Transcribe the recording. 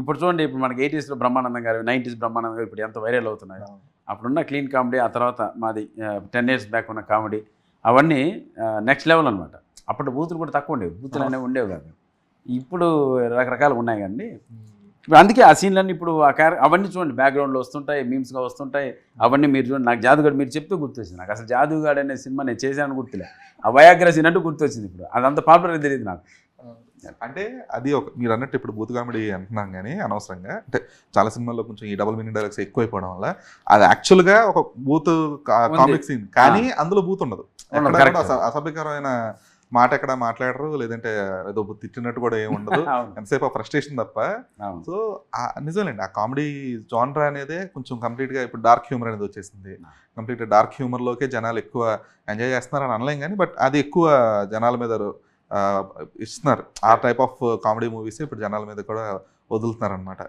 ఇప్పుడు చూడండి, ఇప్పుడు మనకి 80s బ్రహ్మానందం గారు, 90s బ్రహ్మానందం గారు ఇప్పుడు ఎంత వైరల్ అవుతున్నాయి. అప్పుడున్న క్లీన్ కామెడీ, ఆ తర్వాత మాది 10 years బ్యాక్ ఉన్న కామెడీ, అవన్నీ నెక్స్ట్ లెవెల్ అనమాట. అప్పుడు బూతులు కూడా తక్కువ ఉండేవి, బూతులు అనేవి ఉండేవి కాదు. ఇప్పుడు రకరకాలు ఉన్నాయి కానీ ఇప్పుడు అందుకే ఆ సీన్లన్నీ ఇప్పుడు అవన్నీ చూడండి బ్యాక్గ్రౌండ్లో వస్తుంటాయి, మీమ్స్గా వస్తుంటాయి. అవన్నీ మీరు చూడండి. నాకు జాదుగాడు మీరు చెప్తూ గుర్తొచ్చింది. నాకు అసలు జాదుగాడు అనే సినిమా నేను చేశాను గుర్తులే. ఆ వయాగ్రా సీన్ అంటూ గుర్తొచ్చింది. ఇప్పుడు అదంత పాపులర్ తెలియదు నాకు. అంటే అది ఒక మీరు అన్నట్టు ఇప్పుడు బూత్ కామెడీ అంటున్నాం కానీ అనవసరంగా, అంటే చాలా సినిమాల్లో కొంచెం ఈ డబుల్ మీనింగ్ డైలాగ్స్ ఎక్కువైపోవడం వల్ల అది యాక్చువల్గా ఒక బూత్ కామిక్ సీన్, కానీ అందులో బూత్ ఉండదు. అసభ్యకరమైన మాట ఎక్కడ మాట్లాడరు, లేదంటే ఏదో తిట్టినట్టు కూడా ఏమి ఉండదు. ఎంతసేపు ఆ ఫ్రస్ట్రేషన్ తప్ప. సో నిజమేనండి, ఆ కామెడీ జానరా అనేదే కొంచెం కంప్లీట్గా ఇప్పుడు డార్క్ హ్యూమర్ అనేది వచ్చేసింది. కంప్లీట్గా డార్క్ హ్యూమర్లోకే జనాలు ఎక్కువ ఎంజాయ్ చేస్తున్నారని అనలేం కానీ, బట్ అది ఎక్కువ జనాల మీద ఇస్తున్నారు. ఆ టైప్ ఆఫ్ కామెడీ మూవీస్ ఇప్పుడు జనాల మీద కూడా వదులుతున్నారు అనమాట.